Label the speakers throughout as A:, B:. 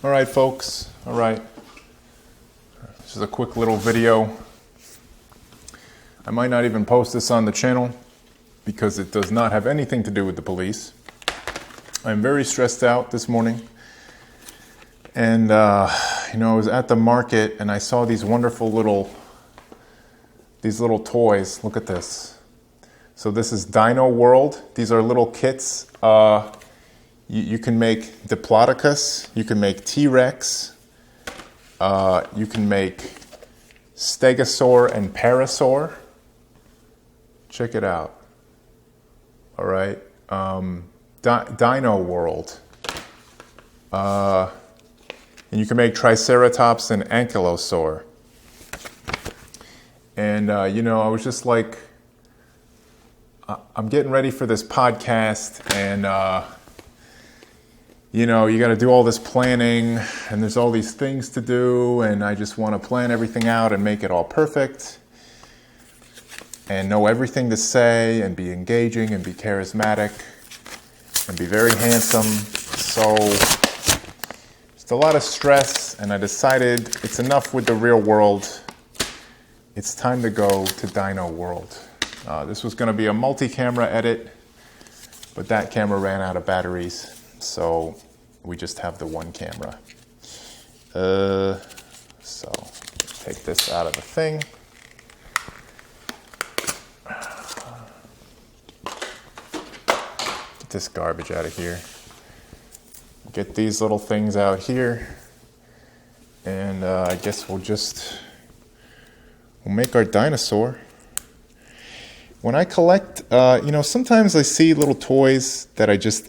A: All right, folks. All right. This is a quick little video. I might not even post this on the channel because it does not have anything to do with the police. I'm very stressed out this morning. And, I was at the market and I saw these wonderful little toys. Look at this. So this is Dino World. These are little kits. You can make Diplodocus, you can make T-Rex, you can make Stegosaur and Parasaur. Check it out. All right. Dino World. And you can make Triceratops and Ankylosaur. And, I was just like, I'm getting ready for this podcast and, you got to do all this planning and there's all these things to do and I just want to plan everything out and make it all perfect and know everything to say and be engaging and be charismatic and be very handsome. So just a lot of stress and I decided it's enough with the real world. It's time to go to Dino World. This was going to be a multi-camera edit, but that camera ran out of batteries. So we just have the one camera. So take this out of the thing. Get this garbage out of here. Get these little things out here. And I guess we'll make our dinosaur. When I collect, sometimes I see little toys that I just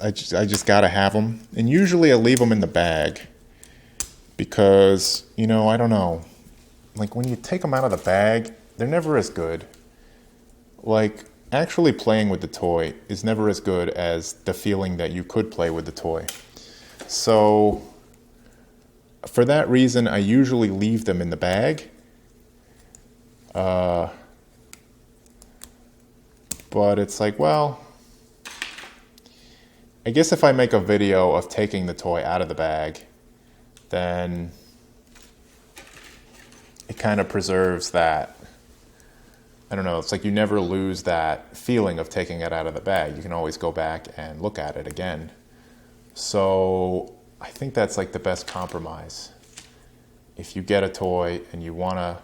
A: gotta have them, and usually I leave them in the bag because, I don't know, like when you take them out of the bag, they're never as good. Like actually playing with the toy is never as good as the feeling that you could play with the toy. So for that reason, I usually leave them in the bag. But it's like, well, I guess if I make a video of taking the toy out of the bag, then it kind of preserves that. I don't know, it's like you never lose that feeling of taking it out of the bag. You can always go back and look at it again. So I think that's like the best compromise. If you get a toy and you want to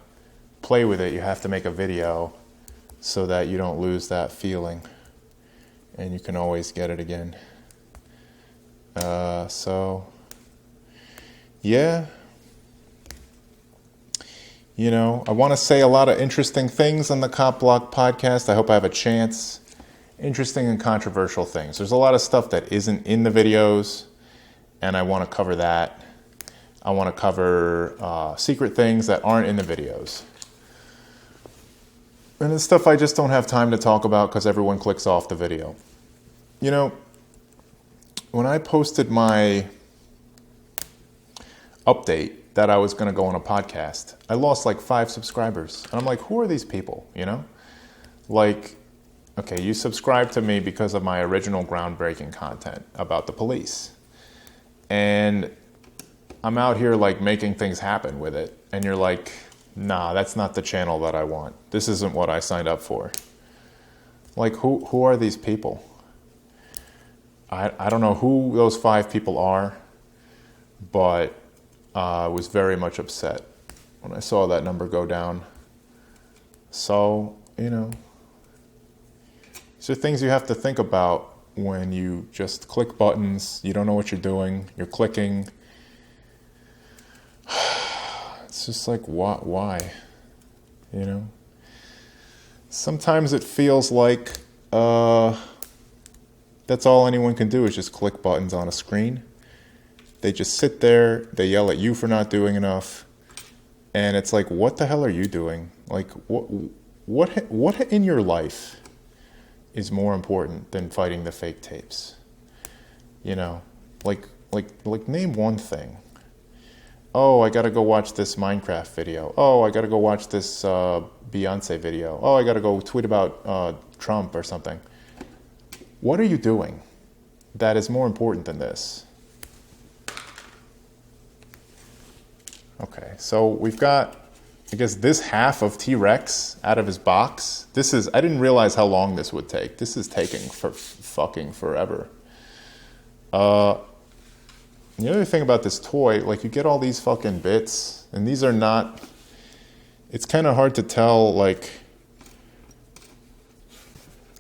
A: play with it, you have to make a video so that you don't lose that feeling and you can always get it again. Yeah. I want to say a lot of interesting things on the Cop Block podcast. I hope I have a chance. Interesting and controversial things. There's a lot of stuff that isn't in the videos, and I want to cover that. I want to cover secret things that aren't in the videos. And it's stuff I just don't have time to talk about because everyone clicks off the video. When I posted my update that I was going to go on a podcast, I lost like 5 subscribers. And I'm like, who are these people, Like, okay, you subscribe to me because of my original groundbreaking content about the police. And I'm out here like making things happen with it. And you're like, nah, that's not the channel that I want. This isn't what I signed up for. Like, who are these people? I don't know who those 5 people are, but I was very much upset when I saw that number go down. So, these are things you have to think about when you just click buttons. You don't know what you're doing. You're clicking. It's just like, why? Sometimes it feels like that's all anyone can do is just click buttons on a screen. They just sit there, they yell at you for not doing enough, and it's like, what the hell are you doing? Like, what in your life is more important than fighting the fake tapes? Like name one thing. Oh, I gotta go watch this Minecraft video. Oh, I gotta go watch this Beyonce video. Oh, I gotta go tweet about Trump or something. What are you doing that is more important than this? Okay, so we've got, I guess, this half of T-Rex out of his box. I didn't realize how long this would take. This is taking for fucking forever. The other thing about this toy, like, you get all these fucking bits, and these are not, it's kind of hard to tell, like,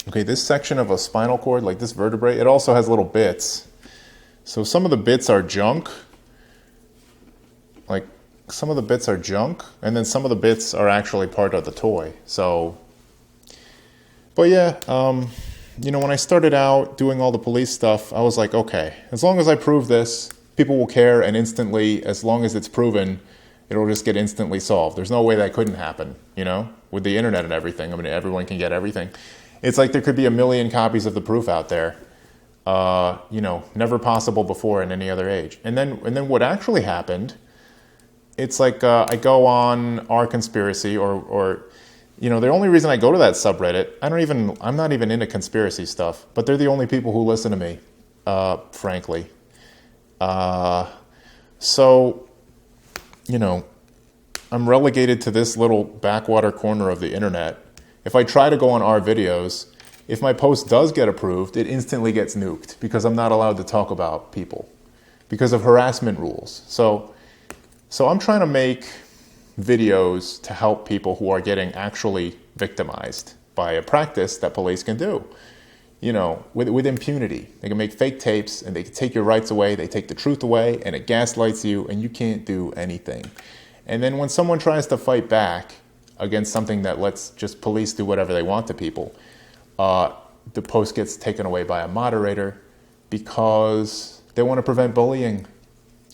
A: okay, this section of a spinal cord, like this vertebrae, it also has little bits. So some of the bits are junk, like some of the bits are junk, and then some of the bits are actually part of the toy. So, but yeah, you know, when I started out doing all the police stuff, I was like, okay, as long as I prove this, people will care, and instantly, as long as it's proven, it'll just get instantly solved. There's no way that couldn't happen, you know, with the internet and everything. I mean, everyone can get everything. It's like there could be 1 million copies of the proof out there, you know, never possible before in any other age. And then what actually happened, it's like I go on our conspiracy or you know, the only reason I go to that subreddit, I'm not even into conspiracy stuff, but they're the only people who listen to me, frankly. So, you know, I'm relegated to this little backwater corner of the internet. If I try to go on our videos, if my post does get approved, it instantly gets nuked because I'm not allowed to talk about people because of harassment rules. So I'm trying to make videos to help people who are getting actually victimized by a practice that police can do. You know, with impunity. They can make fake tapes and they can take your rights away, they take the truth away, and it gaslights you and you can't do anything. And then when someone tries to fight back against something that lets just police do whatever they want to people, the post gets taken away by a moderator because they want to prevent bullying.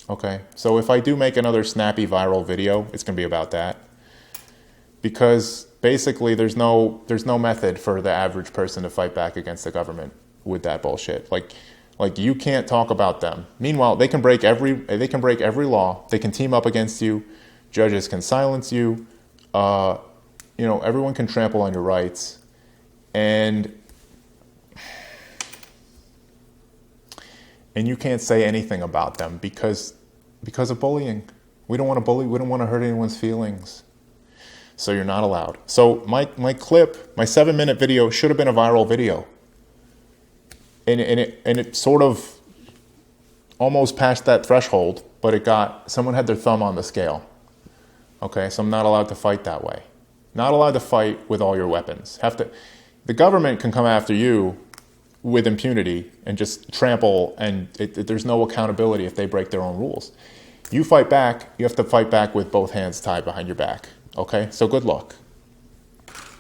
A: Okay, so if I do make another snappy viral video, it's going to be about that. Because basically there's no method for the average person to fight back against the government with that bullshit. Like you can't talk about them. Meanwhile, they can break every law. They can team up against you. Judges can silence you. You know, everyone can trample on your rights. And you can't say anything about them because of bullying. We don't want to bully. We don't want to hurt anyone's feelings. So you're not allowed. So my clip, my 7-minute video should have been a viral video. And it sort of almost passed that threshold, but someone had their thumb on the scale. Okay, so I'm not allowed to fight that way. Not allowed to fight with all your weapons. The government can come after you with impunity and just trample, and there's no accountability if they break their own rules. You fight back, you have to fight back with both hands tied behind your back. Okay, so good luck.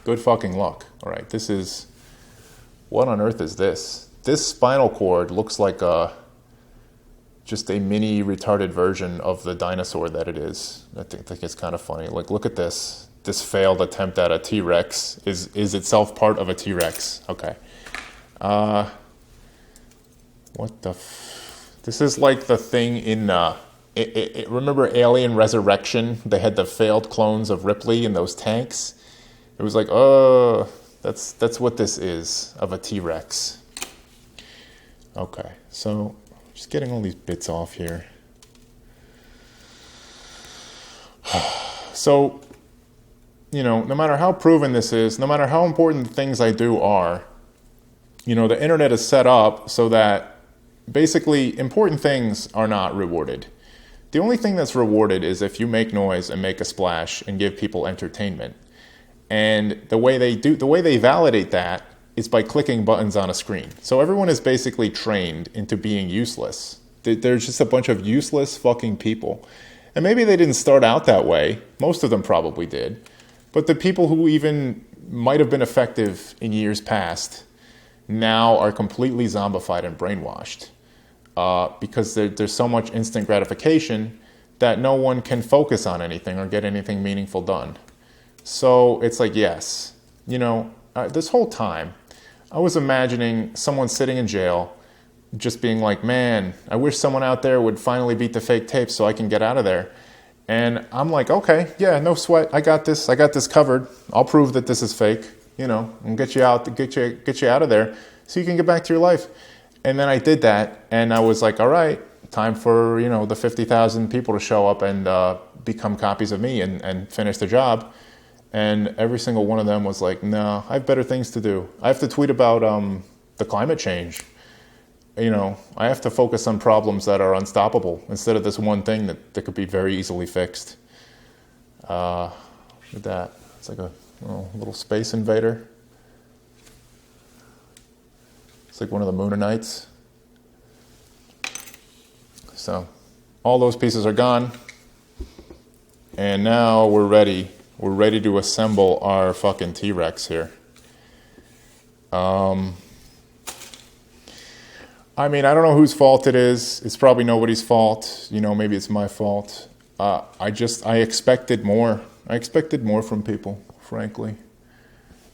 A: Good fucking luck. All right, what on earth is this? This spinal cord looks like just a mini retarded version of the dinosaur that it is. I think it's kind of funny. Like, look at this. This failed attempt at a T-Rex is itself part of a T-Rex. Okay. What the this is like the thing in remember Alien Resurrection? They had the failed clones of Ripley in those tanks. It was like, oh, that's what this is of a T-Rex. Okay, so just getting all these bits off here. So, you know, no matter how proven this is, no matter how important the things I do are, you know, the internet is set up so that basically important things are not rewarded. The only thing that's rewarded is if you make noise and make a splash and give people entertainment. And the way they validate that is by clicking buttons on a screen. So everyone is basically trained into being useless. There's just a bunch of useless fucking people. And maybe they didn't start out that way. Most of them probably did. But the people who even might have been effective in years past now are completely zombified and brainwashed. Because there's so much instant gratification that no one can focus on anything or get anything meaningful done. So it's like, yes, you know, this whole time I was imagining someone sitting in jail just being like, man, I wish someone out there would finally beat the fake tapes so I can get out of there. And I'm like, okay, yeah, no sweat. I got this covered. I'll prove that this is fake, you know, and get you out of there so you can get back to your life. And then I did that, and I was like, all right, time for, you know, the 50,000 people to show up and become copies of me and finish the job. And every single one of them was like, no, I have better things to do. I have to tweet about the climate change. You know, I have to focus on problems that are unstoppable instead of this one thing that could be very easily fixed. Look at that. It's like a little space invader. It's like one of the Moonanites. So all those pieces are gone. And now we're ready. We're ready to assemble our fucking T-Rex here. I mean, I don't know whose fault it is. It's probably nobody's fault. You know, maybe it's my fault. I expected more. I expected more from people, frankly.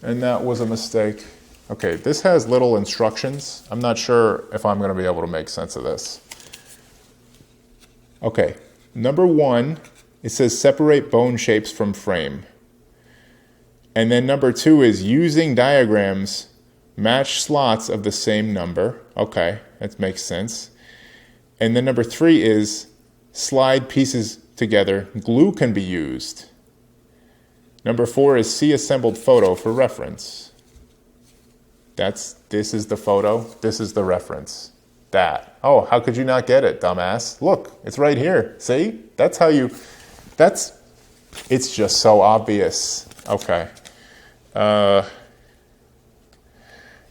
A: And that was a mistake. Okay, this has little instructions. I'm not sure if I'm going to be able to make sense of this. Okay, number 1, it says separate bone shapes from frame. And then number 2 is using diagrams, match slots of the same number. Okay, that makes sense. And then number 3 is slide pieces together. Glue can be used. Number 4 is see assembled photo for reference. This is the photo. This is the reference. That. Oh, how could you not get it, dumbass? Look, it's right here. See? That's how you... It's just so obvious. Okay.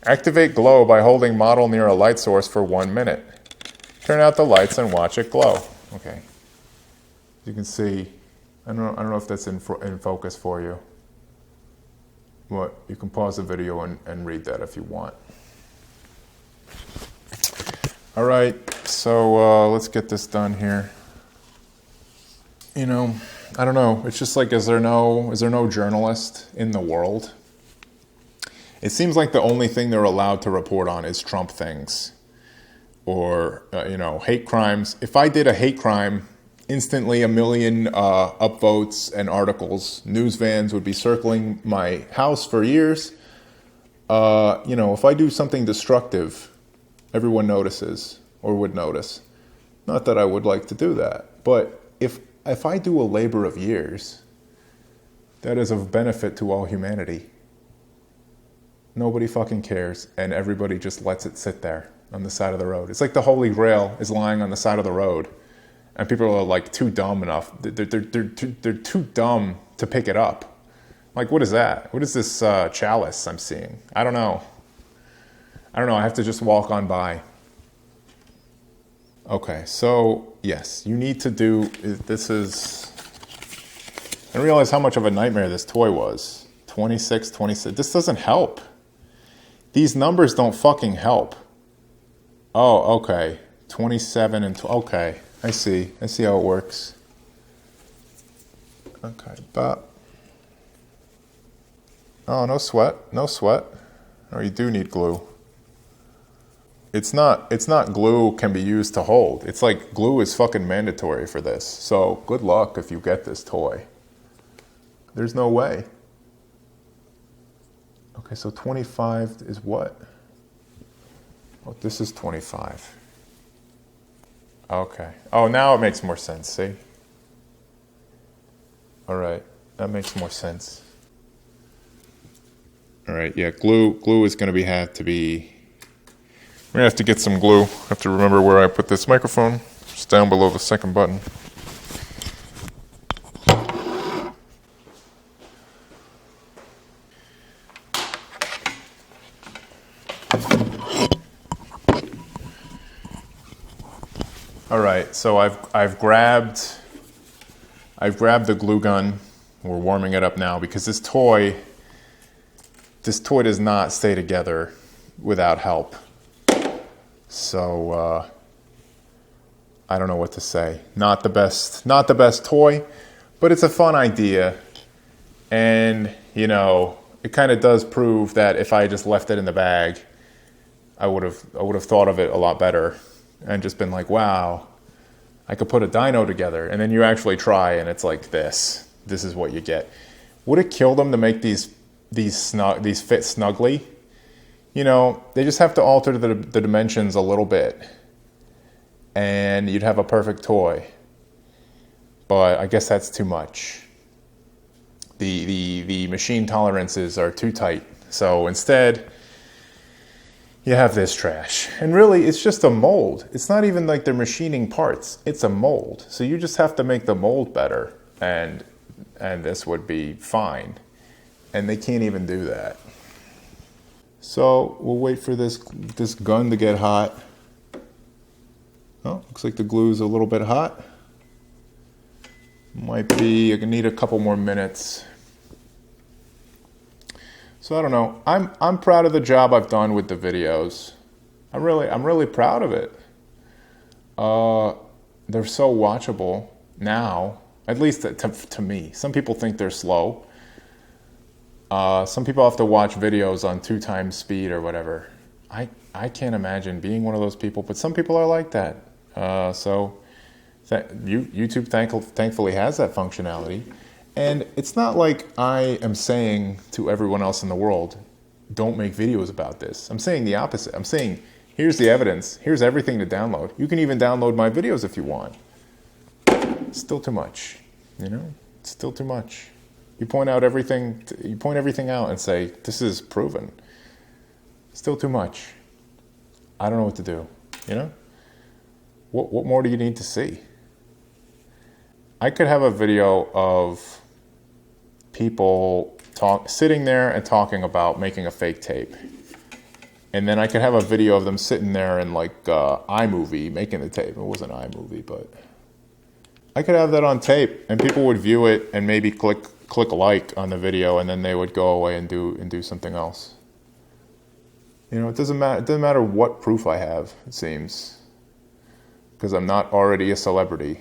A: Activate glow by holding model near a light source for 1 minute. Turn out the lights and watch it glow. Okay. You can see, I don't know if that's in focus for you. But you can pause the video and read that if you want. All right, so let's get this done here. You know, I don't know. It's just like, is there no journalist in the world? It seems like the only thing they're allowed to report on is Trump things or, you know, hate crimes. If I did a hate crime, instantly 1 million upvotes and articles. News vans would be circling my house for years. You know, if I do something destructive, everyone notices or would notice. Not that I would like to do that, but if I do a labor of years, that is of benefit to all humanity. Nobody fucking cares, and everybody just lets it sit there on the side of the road. It's like the Holy Grail is lying on the side of the road, and people are like too dumb enough. They're too dumb to pick it up. Like, what is that? What is this chalice I'm seeing? I don't know. I have to just walk on by. Okay, so yes, you need to do, this is, I didn't realize how much of a nightmare this toy was. 26, 26, this doesn't help. These numbers don't fucking help. Oh, okay, 27 and, okay, I see how it works. Okay, but, oh, no sweat. Oh, you do need glue. It's not glue can be used to hold. It's like glue is fucking mandatory for this. So good luck if you get this toy. There's no way. Okay, so 25 is what? Oh, this is 25. Okay. Oh, now it makes more sense, see? All right, that makes more sense. All right, yeah, glue is going to have to be... We're going to have to get some glue. I have to remember where I put this microphone. It's down below the second button. All right, so I've grabbed the glue gun. We're warming it up now because this toy does not stay together without help. So I don't know what to say. Not the best toy, but it's a fun idea. And, you know, it kind of does prove that if I just left it in the bag, I would have thought of it a lot better and just been like, wow, I could put a dino together. And then you actually try and it's like this. This is what you get. Would it kill them to make these fit snugly? You know, they just have to alter the dimensions a little bit. and you'd have a perfect toy. But I guess that's too much. The machine tolerances are too tight. So instead, you have this trash. And really, it's just a mold. It's not even like they're machining parts. It's a mold. So you just have to make the mold better, and this would be fine. And they can't even do that. So we'll wait for this gun to get hot. Oh, looks like the glue's a little bit hot. Might be, I need a couple more minutes. So I don't know. I'm proud of the job I've done with the videos. I'm really proud of it. They're so watchable now, at least to me. Some people think they're slow. Some people have to watch videos on 2 times speed or whatever. I can't imagine being one of those people, but some people are like that. YouTube thankfully has that functionality. And it's not like I am saying to everyone else in the world, don't make videos about this. I'm saying the opposite. I'm saying, here's the evidence. Here's everything to download. You can even download my videos if you want. It's still too much, you know? It's still too much. You point everything out and say, this is proven. Still too much. I don't know what to do, you know? What more do you need to see? I could have a video of people sitting there and talking about making a fake tape. And then I could have a video of them sitting there in like iMovie making the tape. It wasn't iMovie, but I could have that on tape and people would view it and maybe click like on the video, and then they would go away and do something else. You know, it doesn't matter what proof I have, it seems, because I'm not already a celebrity.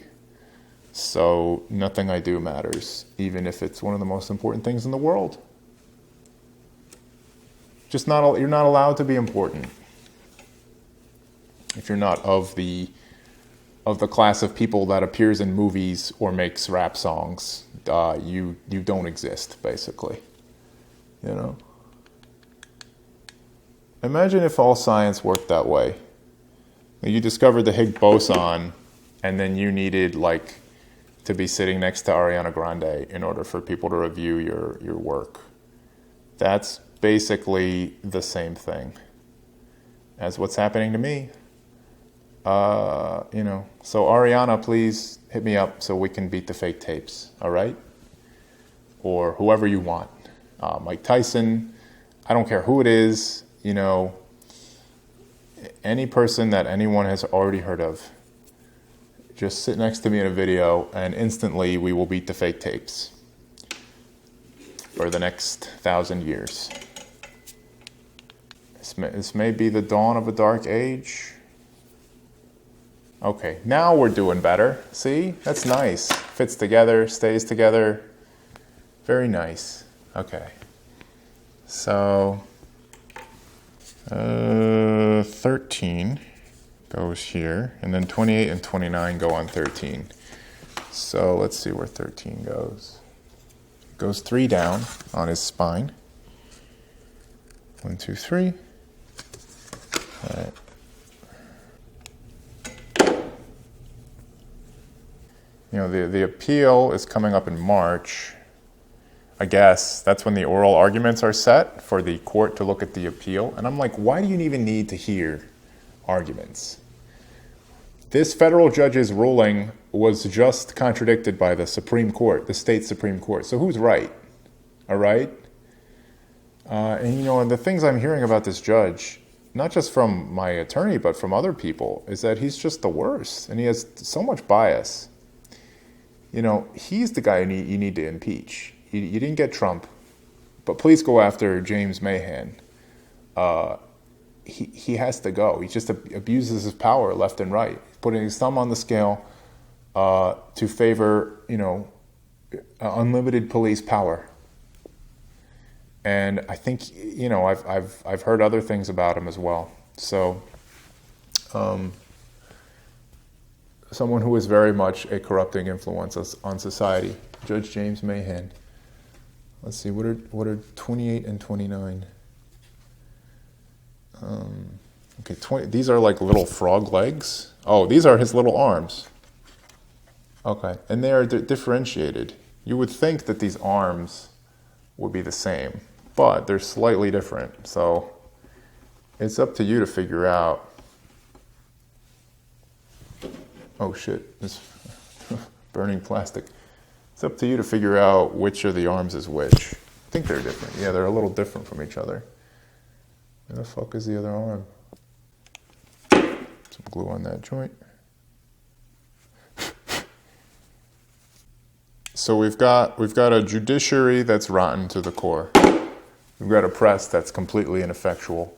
A: So nothing I do matters, even if it's one of the most important things in the world. You're not allowed to be important if you're not of the class of people that appears in movies or makes rap songs. You don't exist, basically. You know. Imagine if all science worked that way. You discovered the Higgs boson, and then you needed to be sitting next to Ariana Grande in order for people to review your work. That's basically the same thing as what's happening to me. You know, so Ariana, please hit me up so we can beat the fake tapes, all right? Or whoever you want. Mike Tyson, I don't care who it is, you know, any person that anyone has already heard of. Just sit next to me in a video, and instantly we will beat the fake tapes for the next 1,000 years. This may be the dawn of a dark age. Okay, now we're doing better. See? That's nice. Fits together, stays together. Very nice. Okay. So, 13 goes here, and then 28 and 29 go on 13. So let's see where 13 goes. It goes 3 down on his spine. 1, 2, 3. All right. You know, the appeal is coming up in March. I guess that's when the oral arguments are set for the court to look at the appeal. And I'm like, why do you even need to hear arguments? This federal judge's ruling was just contradicted by the Supreme Court, the state Supreme Court. So who's right? All right? And you know, and the things I'm hearing about this judge, not just from my attorney, but from other people, is that he's just the worst. And he has so much bias. You know, he's the guy you need to impeach. You didn't get Trump, but please go after James Mahan. He has to go. He just abuses his power left and right, putting his thumb on the scale to favor, you know, unlimited police power. And I think, you know, I've heard other things about him as well. So, someone who is very much a corrupting influence on society, Judge James Mahan. Let's see, what are 28 and 29? Okay, these are like little frog legs. Oh, these are his little arms. Okay, and they are differentiated. You would think that these arms would be the same, but they're slightly different. So it's up to you to figure out. Oh shit, this burning plastic. It's up to you to figure out which of the arms is which. I think they're different. Yeah, they're a little different from each other. Where the fuck is the other arm? Some glue on that joint. So we've got a judiciary that's rotten to the core. We've got a press that's completely ineffectual.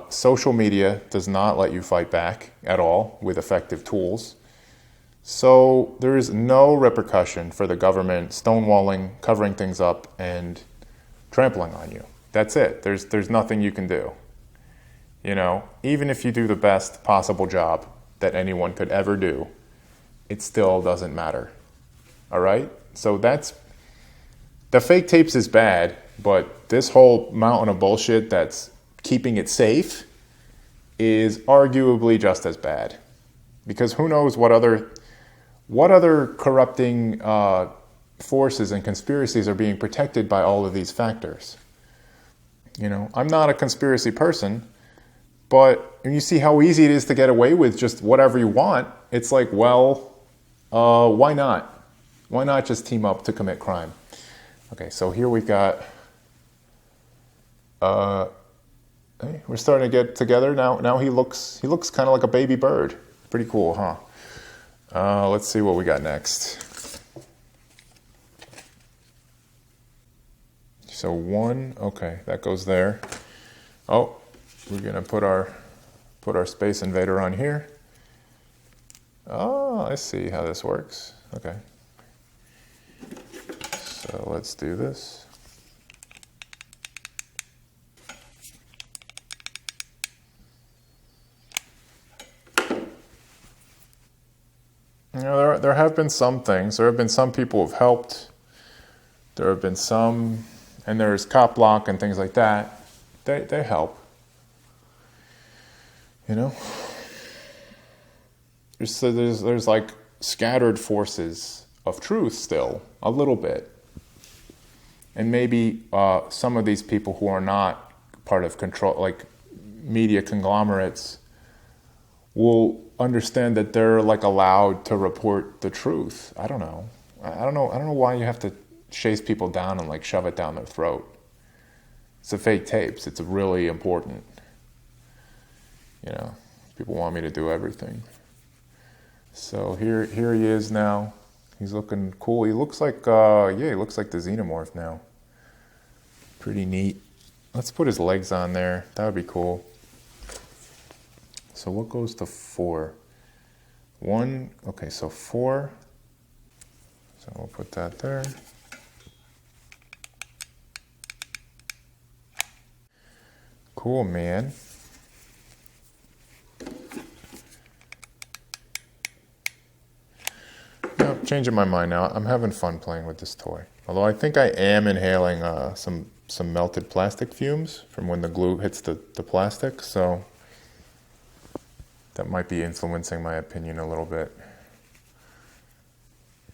A: Social media does not let you fight back at all with effective tools. So there is no repercussion for the government stonewalling, covering things up, and trampling on you. That's it. There's nothing you can do. You know, even if you do the best possible job that anyone could ever do, it still doesn't matter. All right? So the fake tapes is bad, but this whole mountain of bullshit that's keeping it safe is arguably just as bad. Because who knows what other corrupting forces and conspiracies are being protected by all of these factors. You know, I'm not a conspiracy person, but when you see how easy it is to get away with just whatever you want, it's like, well, why not? Why not just team up to commit crime? Okay, so here we've got, hey, we're starting to get together now. Now he looks kind of like a baby bird. Pretty cool, huh? Let's see what we got next. So one, okay, that goes there. Oh, we're gonna put our Space Invader on here. Oh, I see how this works. Okay. So let's do this. You know, there have been some things. There have been some people who've helped. There have been some, and there's cop block and things like that. They help. You know, there's like scattered forces of truth still, a little bit. And maybe some of these people who are not part of control, like media conglomerates, will understand that they're like allowed to report the truth. I don't know why you have to chase people down and like shove it down their throat. It's the fake tapes. It's really important. You know, people want me to do everything. So here he is now. He's looking cool. He looks like, he looks like the Xenomorph now. Pretty neat. Let's put his legs on there. That would be cool. So what goes to 4? 1, okay, so 4. So we'll put that there. Cool, man. No, changing my mind now. I'm having fun playing with this toy. Although I think I am inhaling some melted plastic fumes from when the glue hits the plastic, so that might be influencing my opinion a little bit.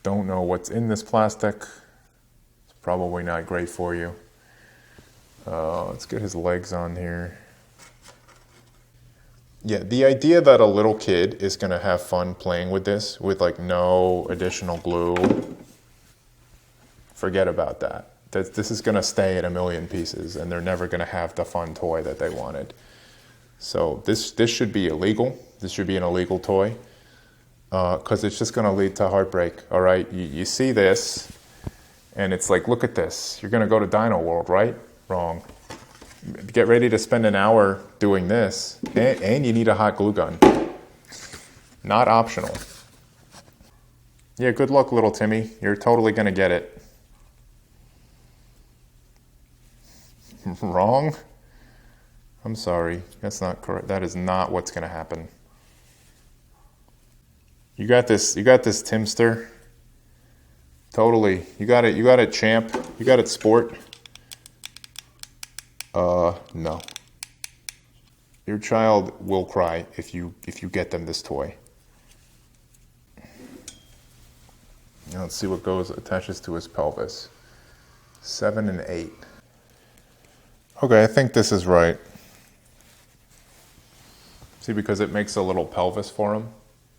A: Don't know what's in this plastic. It's probably not great for you. Let's get his legs on here. Yeah, the idea that a little kid is going to have fun playing with this with like no additional glue, forget about that. This is going to stay at a million pieces and they're never going to have the fun toy that they wanted. So this should be illegal. This should be an illegal toy because it's just going to lead to heartbreak, all right? You see this and it's like, look at this. You're going to go to Dino World, right? Wrong. Get ready to spend an hour doing this, and you need a hot glue gun. Not optional. Yeah, good luck, little Timmy. You're totally going to get it. Wrong? I'm sorry. That's not correct. That is not what's going to happen. You got this, Timster. Totally. You got it, champ. You got it, sport. No. Your child will cry if you get them this toy. Now let's see what attaches to his pelvis. 7 and 8. Okay, I think this is right. See, because it makes a little pelvis for him.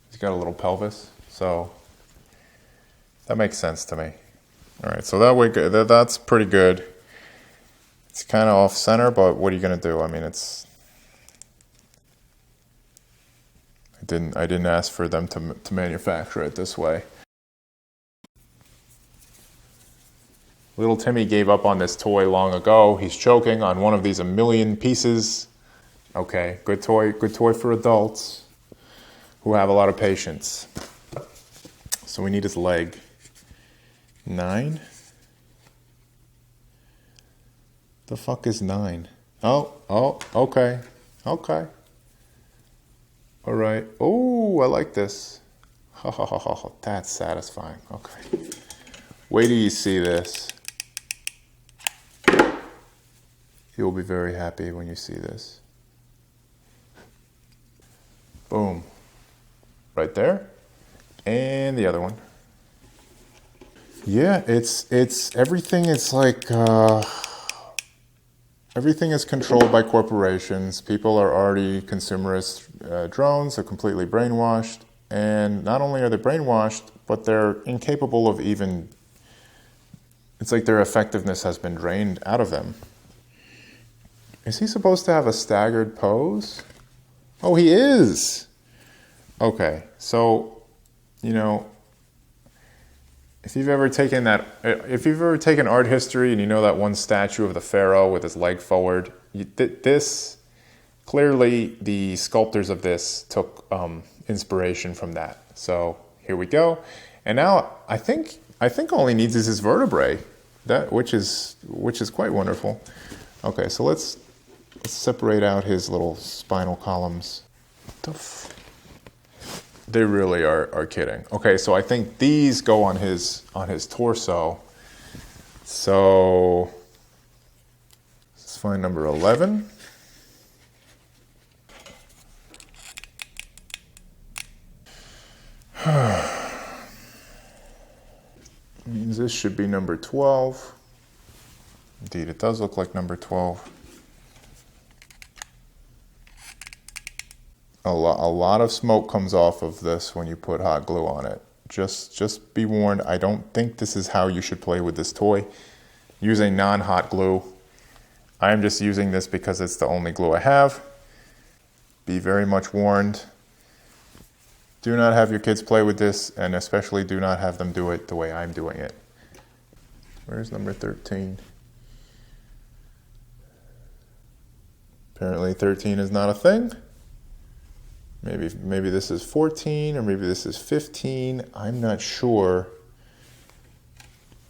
A: He's got a little pelvis, so that makes sense to me. All right, so that way that's pretty good. It's kind of off center, but what are you gonna do? I mean, I didn't ask for them to manufacture it this way. Little Timmy gave up on this toy long ago. He's choking on one of these 1,000,000 pieces. Okay, good toy for adults who have a lot of patience. So we need his leg. 9. The fuck is 9? Oh, okay. Okay. All right. Oh, I like this. Ha ha ha ha. That's satisfying. Okay. Wait till you see this. You'll be very happy when you see this. Boom. Right there. And the other one. Yeah, it's everything is like everything is controlled by corporations. People are already consumerist drones. They're completely brainwashed. And not only are they brainwashed, but they're incapable of even, it's like their effectiveness has been drained out of them. Is he supposed to have a staggered pose? Oh, he is. Okay, so, you know, if you've ever taken art history and you know that one statue of the pharaoh with his leg forward, clearly the sculptors of this took inspiration from that. So here we go. And now I think all he needs is his vertebrae, which is quite wonderful. Okay, so let's separate out his little spinal columns. They really are kidding. Okay, so I think these go on his torso. So let's find number 11. Means this should be number 12. Indeed, it does look like number 12. A lot of smoke comes off of this when you put hot glue on it. Just be warned, I don't think this is how you should play with this toy. Use a non-hot glue. I'm just using this because it's the only glue I have. Be very much warned. Do not have your kids play with this, and especially do not have them do it the way I'm doing it. Where's number 13? Apparently 13 is not a thing. Maybe this is 14, or maybe this is 15. I'm not sure.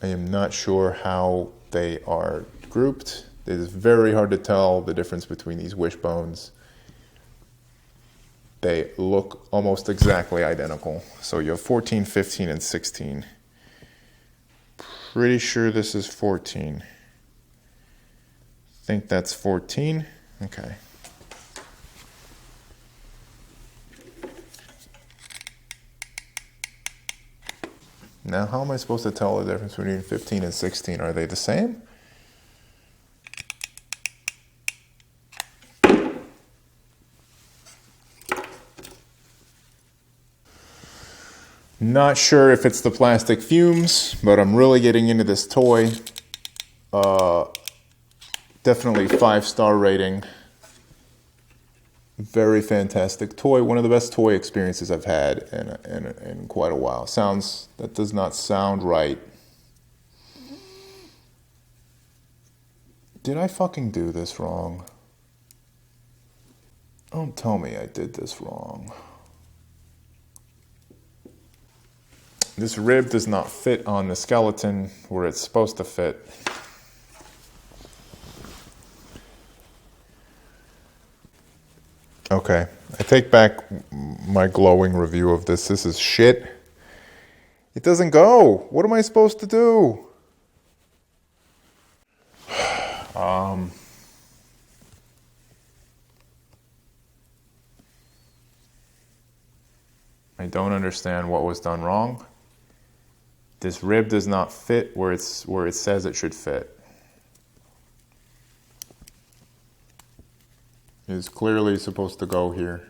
A: I am not sure how they are grouped. It is very hard to tell the difference between these wishbones. They look almost exactly identical. So you have 14, 15, and 16. Pretty sure this is 14. Think that's 14. Okay. Now, how am I supposed to tell the difference between 15 and 16? Are they the same? Not sure if it's the plastic fumes, but I'm really getting into this toy. Definitely 5-star rating. Very fantastic toy. One of the best toy experiences I've had in quite a while. That does not sound right. Did I fucking do this wrong? Don't tell me I did this wrong. This rib does not fit on the skeleton where it's supposed to fit. Okay, I take back my glowing review of this. This is shit. It doesn't go. What am I supposed to do? I don't understand what was done wrong. This rib does not fit where it says it should fit. It's clearly supposed to go here.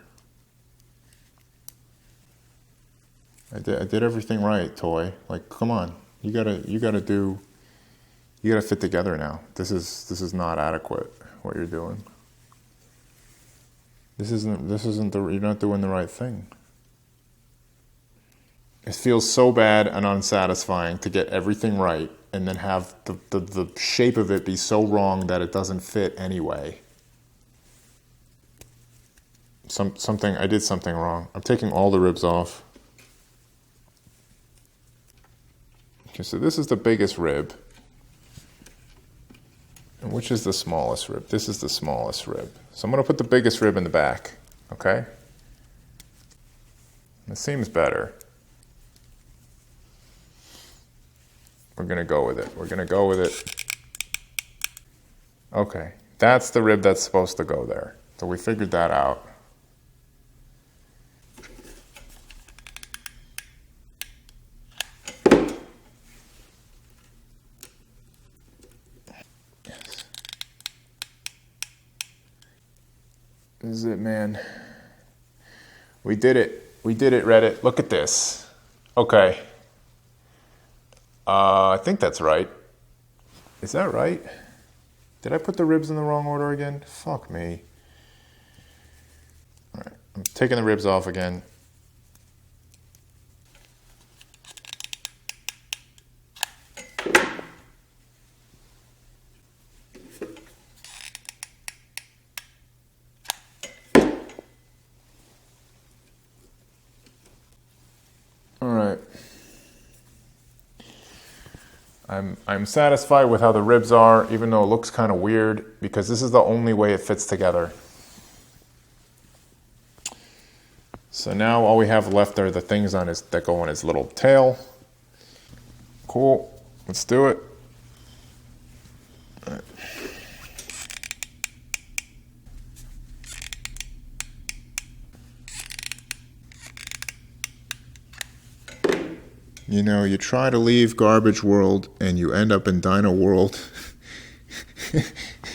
A: I did everything right, toy. Like, come on, you gotta fit together now. This is not adequate. What you're doing. You're not doing the right thing. It feels so bad and unsatisfying to get everything right and then have the shape of it be so wrong that it doesn't fit anyway. I did something wrong. I'm taking all the ribs off. Okay, so this is the biggest rib. And which is the smallest rib? This is the smallest rib. So I'm going to put the biggest rib in the back, okay? It seems better. We're going to go with it. Okay, that's the rib that's supposed to go there. So we figured that out. This is it, man. We did it. We did it, Reddit. Look at this. Okay. I think that's right. Is that right? Did I put the ribs in the wrong order again? Fuck me. All right. I'm taking the ribs off again. All right. I'm satisfied with how the ribs are, even though it looks kind of weird, because this is the only way it fits together. So now all we have left are the things that go on his little tail. Cool. Let's do it. All right. You know, you try to leave garbage world and you end up in dino world.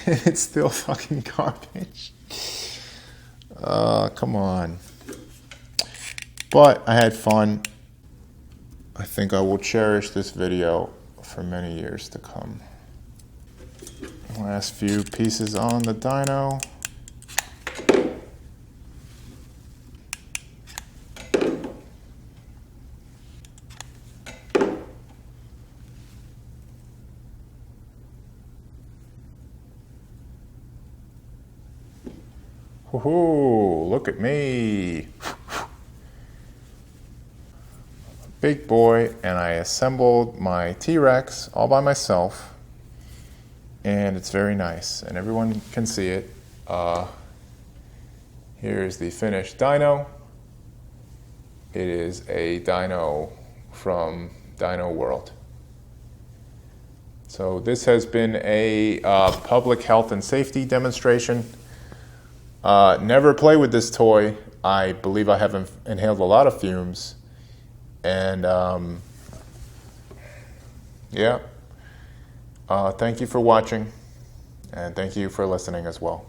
A: It's still fucking garbage. Come on. But I had fun. I think I will cherish this video for many years to come. Last few pieces on the dino. Woohoo, look at me. Big boy, and I assembled my T-Rex all by myself, and it's very nice, and everyone can see it. Here's the finished dino. It is a dino from Dino World. So this has been a public health and safety demonstration. Never play with this toy. I believe I have inhaled a lot of fumes. And yeah, thank you for watching, and thank you for listening as well.